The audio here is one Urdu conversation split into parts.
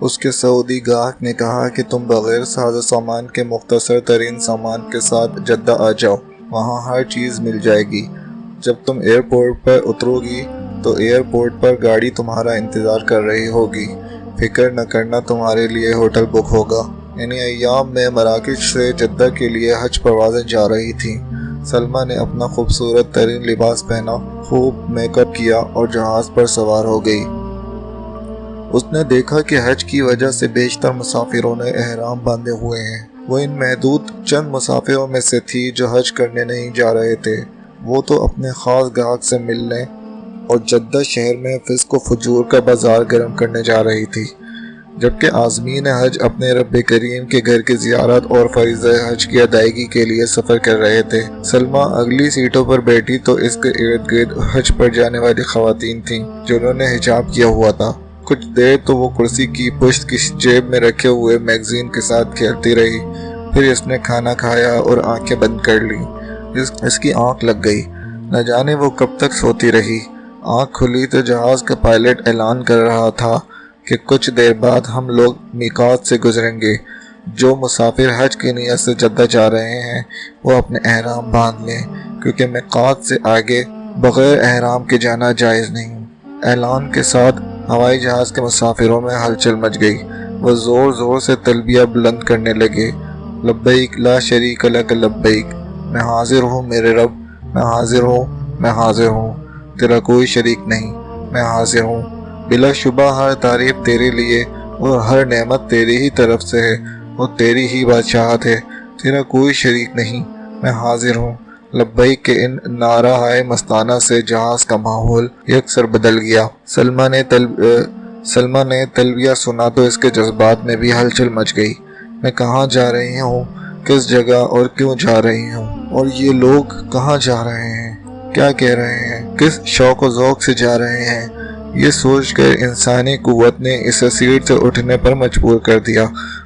اس کے سعودی گاہک نے کہا کہ تم بغیر ساز سامان کے مختصر ترین سامان کے ساتھ جدہ آ جاؤ، وہاں ہر چیز مل جائے گی۔ جب تم ایئرپورٹ پر اترو گی تو ایئرپورٹ پر گاڑی تمہارا انتظار کر رہی ہوگی، فکر نہ کرنا، تمہارے لیے ہوٹل بک ہوگا۔ انہی ایام میں مراکش سے جدہ کے لیے حج پروازیں جا رہی تھیں۔ سلمیٰ نے اپنا خوبصورت ترین لباس پہنا، خوب میک اپ کیا اور جہاز پر سوار ہو گئی۔ اس نے دیکھا کہ حج کی وجہ سے بیشتر مسافروں نے احرام باندھے ہوئے ہیں۔ وہ ان محدود چند مسافروں میں سے تھی جو حج کرنے نہیں جا رہے تھے۔ وہ تو اپنے خاص گاہک سے ملنے اور جدہ شہر میں فسق و فجور کا بازار گرم کرنے جا رہی تھی، جبکہ عازمین حج اپنے رب کریم کے گھر کی زیارت اور فریضہ حج کی ادائیگی کے لیے سفر کر رہے تھے۔ سلمیٰ اگلی سیٹوں پر بیٹھی تو اس کے ارد گرد حج پر جانے والی خواتین تھیں جنہوں نے حجاب کیا ہوا تھا۔ کچھ دیر تو وہ کرسی کی پشت کی جیب میں رکھے ہوئے میگزین کے ساتھ کھیلتی رہی، پھر اس نے کھانا کھایا اور آنکھیں بند کر لیں۔ اس کی آنکھ لگ گئی، نہ جانے وہ کب تک سوتی رہی۔ آنکھ کھلی تو جہاز کا پائلٹ اعلان کر رہا تھا کہ کچھ دیر بعد ہم لوگ میقات سے گزریں گے۔ جو مسافر حج کی نیت سے جدہ جا رہے ہیں وہ اپنے احرام باندھ لیں، کیونکہ میقات سے آگے بغیر احرام کے جانا جائز نہیں۔ اعلان کے ساتھ ہوائی جہاز کے مسافروں میں ہلچل مچ گئی۔ وہ زور زور سے تلبیہ بلند کرنے لگے، لبیک لا شریک لک لبیک، میں حاضر ہوں میرے رب، میں حاضر ہوں، میں حاضر ہوں، تیرا کوئی شریک نہیں، میں حاضر ہوں، بلا شبہ ہر تعریف تیرے لیے اور ہر نعمت تیری ہی طرف سے ہے اور تیری ہی بادشاہت ہے، تیرا کوئی شریک نہیں، میں حاضر ہوں۔ لبیک کے ان نعرہ مستانہ سے جہاز کا ماحول یکسر بدل گیا۔ سلمیٰ نے تلبیہ سنا تو اس کے جذبات میں بھی ہلچل مچ گئی۔ میں کہاں جا رہی ہوں، کس جگہ اور کیوں جا رہی ہوں، اور یہ لوگ کہاں جا رہے ہیں، کیا کہہ رہے ہیں، کس شوق و ذوق سے جا رہے ہیں، یہ سوچ کر انسانی قوت نے اسے سیٹ سے اٹھنے پر مجبور کر دیا۔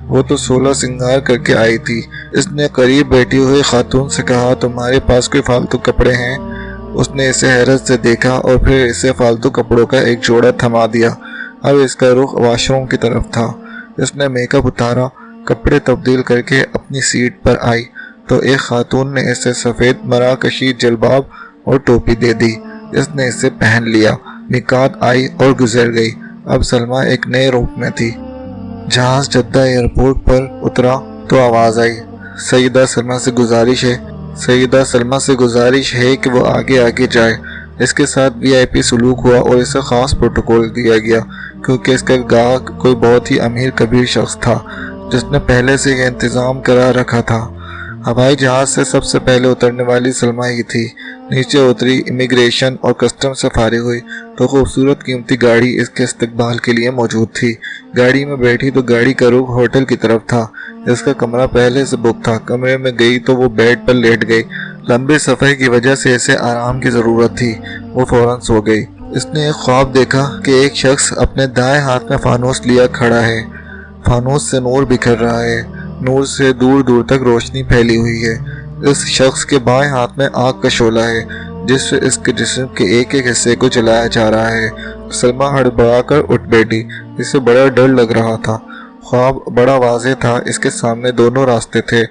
وہ تو 16 سنگار کر کے آئی تھی۔ اس نے قریب بیٹھی ہوئی خاتون سے کہا، تمہارے پاس کوئی فالتو کپڑے ہیں؟ اس نے اسے حیرت سے دیکھا اور پھر اسے فالتو کپڑوں کا ایک جوڑا تھما دیا۔ اب اس کا رخ واش روم کی طرف تھا۔ اس نے میک اپ اتارا، کپڑے تبدیل کر کے اپنی سیٹ پر آئی تو ایک خاتون نے اسے سفید مراکشی جلباب اور ٹوپی دے دی۔ اس نے اسے پہن لیا، میقات آئی اور گزر گئی۔ اب سلمیٰ ایک نئے روپ میں تھی۔ جہاز جدہ ایئرپورٹ پر اترا تو آواز آئی، سیدہ سلمیٰ سے گزارش ہے کہ وہ آگے جائے۔ اس کے ساتھ VIP سلوک ہوا اور اسے خاص پروٹوکول دیا گیا، کیونکہ اس کا گاہک کوئی بہت ہی امیر کبیر شخص تھا جس نے پہلے سے یہ انتظام کرا رکھا تھا۔ ہوائی جہاز سے سب سے پہلے اترنے والی سلمیٰ ہی تھی۔ نیچے اتری، امیگریشن اور کسٹم سے فارغ ہوئی تو خوبصورت قیمتی گاڑی اس کے استقبال کے لیے موجود تھی۔ گاڑی میں بیٹھی تو گاڑی کا رخ ہوٹل کی طرف تھا۔ اس کا کمرہ پہلے سے بک تھا۔ کمرے میں گئی تو وہ بیڈ پر لیٹ گئی۔ لمبے سفر کی وجہ سے اسے آرام کی ضرورت تھی۔ وہ فوراً سو گئی۔ اس نے ایک خواب دیکھا کہ ایک شخص اپنے دائیں ہاتھ میں فانوس لیا کھڑا ہے۔ فانوس سے نور بکھر رہا ہے، نور سے دور دور تک روشنی پھیلی ہوئی ہے۔ اس شخص کے بائیں ہاتھ میں آگ کا شعلہ ہے جس سے اس کے جسم کے ایک ایک حصے کو جلایا جا رہا ہے۔ سلمیٰ ہڑبڑا کر اٹھ بیٹھی، اسے بڑا ڈر لگ رہا تھا۔ خواب بڑا واضح تھا۔ اس کے سامنے دونوں راستے تھے،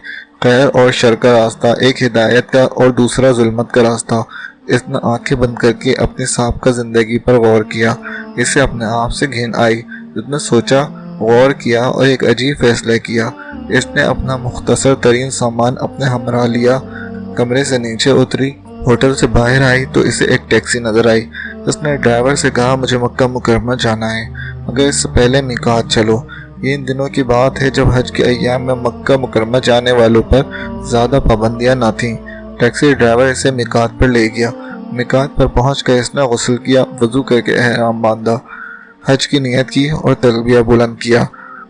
خیر اور شر کا راستہ، ایک ہدایت کا اور دوسرا ظلمت کا راستہ۔ اس نے آنکھیں بند کر کے اپنی سابقہ زندگی پر غور کیا۔ اسے اپنے آپ سے گھن آئی۔ اس نے سوچا، غور کیا اور ایک عجیب فیصلہ کیا۔ اس نے اپنا مختصر ترین سامان اپنے ہمراہ لیا، کمرے سے نیچے اتری، ہوٹل سے باہر آئی تو اسے ایک ٹیکسی نظر آئی۔ اس نے ڈرائیور سے کہا، مجھے مکہ مکرمہ جانا ہے، مگر اس سے پہلے میقات چلو۔ یہ ان دنوں کی بات ہے جب حج کے ایام میں مکہ مکرمہ جانے والوں پر زیادہ پابندیاں نہ تھیں۔ ٹیکسی ڈرائیور اسے میقات پر لے گیا۔ میقات پر پہنچ کر اس نے غسل کیا، وضو کر کے احرام باندھا، حج کی نیت کی اور تلبیہ بلند کیا۔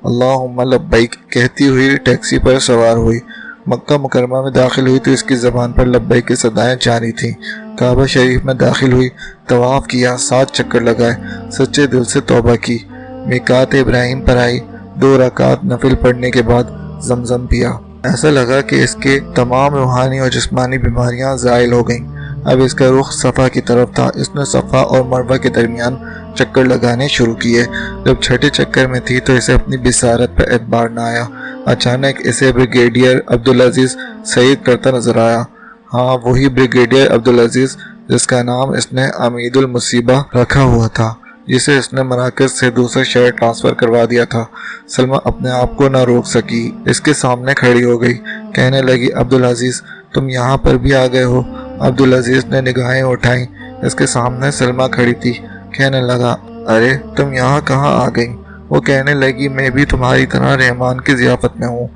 اللہم لبیک کہتی ہوئی ٹیکسی پر سوار ہوئی۔ مکہ مکرمہ میں داخل ہوئی تو اس کی زبان پر لبیک کی صدائیں جاری تھیں۔ کعبہ شریف میں داخل ہوئی، طواف کیا، 7 چکر لگائے، سچے دل سے توبہ کی۔ میقات ابراہیم پر آئی، 2 رکعات نفل پڑھنے کے بعد زمزم پیا۔ ایسا لگا کہ اس کے تمام روحانی اور جسمانی بیماریاں زائل ہو گئیں۔ اب اس کا رخ صفا کی طرف تھا۔ اس نے صفا اور مروہ کے درمیان چکر لگانے شروع کیے۔ جب چھٹے چکر میں تھی تو اسے اپنی بصارت پر اعتبار نہ آیا۔ اچانک اسے بریگیڈیئر عبدالعزیز سعید کرتا نظر آیا۔ ہاں، وہی بریگیڈیئر عبدالعزیز جس کا نام اس نے عمید المصیبہ رکھا ہوا تھا، جسے اس نے مراکز سے دوسرا شہر ٹرانسفر کروا دیا تھا۔ سلمیٰ اپنے آپ کو نہ روک سکی، اس کے سامنے کھڑی ہو گئی، کہنے لگی، عبدالعزیز تم یہاں پر بھی آ گئے ہو؟ عبدالعزیز نے نگاہیں اٹھائیں۔ اس کے سامنے سلمیٰ کھڑی تھی۔ کہنے لگا، ارے تم یہاں کہاں آ گئی؟ وہ کہنے لگی، میں بھی تمہاری طرح رحمان کی ضیافت میں ہوں۔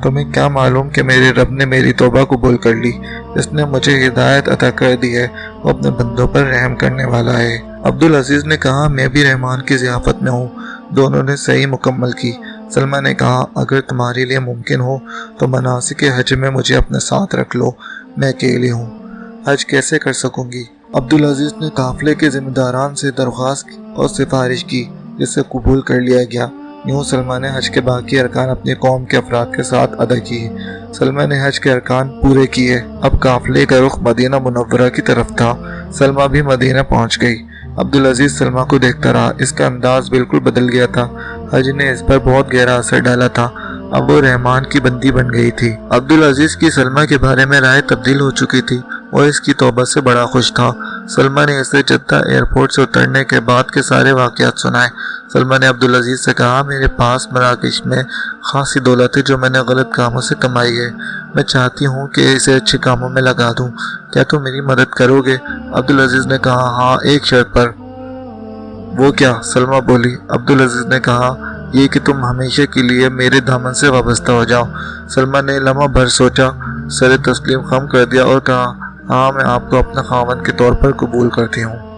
تمہیں کیا معلوم کہ میرے رب نے میری توبہ قبول کر لی، اس نے مجھے ہدایت عطا کر دی ہے، وہ اپنے بندوں پر رحم کرنے والا ہے۔ عبدالعزیز نے کہا، میں بھی رحمان کی ضیافت میں ہوں۔ دونوں نے صحیح مکمل کی۔ سلمیٰ نے کہا، اگر تمہارے لیے ممکن ہو تو مناسک حج میں مجھے اپنے ساتھ رکھ لو، میں اکیلی ہوں، حج کیسے کر سکوں گی؟ عبدالعزیز نے قافلے کے ذمہ داران سے درخواست اور سفارش کی، جسے قبول کر لیا گیا۔ یوں سلمیٰ نے حج کے باقی ارکان اپنی قوم کے افراد کے ساتھ ادا کیے۔ سلمیٰ نے حج کے ارکان پورے کیے۔ اب قافلے کا رخ مدینہ منورہ کی طرف تھا۔ سلمیٰ بھی مدینہ پہنچ گئی۔ عبدالعزیز سلمیٰ کو دیکھتا رہا۔ اس کا انداز بالکل بدل گیا تھا۔ حج نے اس پر بہت گہرا اثر ڈالا تھا۔ اب وہ رحمان کی بندی بن گئی تھی۔ عبدالعزیز کی سلمیٰ کے بارے میں رائے تبدیل ہو چکی تھی۔ وہ اس کی توبہ سے بڑا خوش تھا۔ سلمیٰ نے اسے جدہ ایئرپورٹ سے اترنے کے بعد کے سارے واقعات سنائے۔ سلمیٰ نے عبدالعزیز سے کہا، میرے پاس مراکش میں خاصی دولت ہے جو میں نے غلط کاموں سے کمائی ہے۔ میں چاہتی ہوں کہ اسے اچھے کاموں میں لگا دوں۔ کیا تم میری مدد کرو گے؟ عبدالعزیز نے کہا، ہاں، ایک شرط پر۔ وہ کیا؟ سلمیٰ بولی۔ عبدالعزیز نے کہا، یہ کہ تم ہمیشہ کے لیے میرے دامن سے وابستہ ہو جاؤ۔ سلمیٰ نے لمحہ بھر سوچا، سر تسلیم خم کر دیا اور کہا، ہاں، میں آپ کو اپنے خاوند کے طور پر قبول کرتی ہوں۔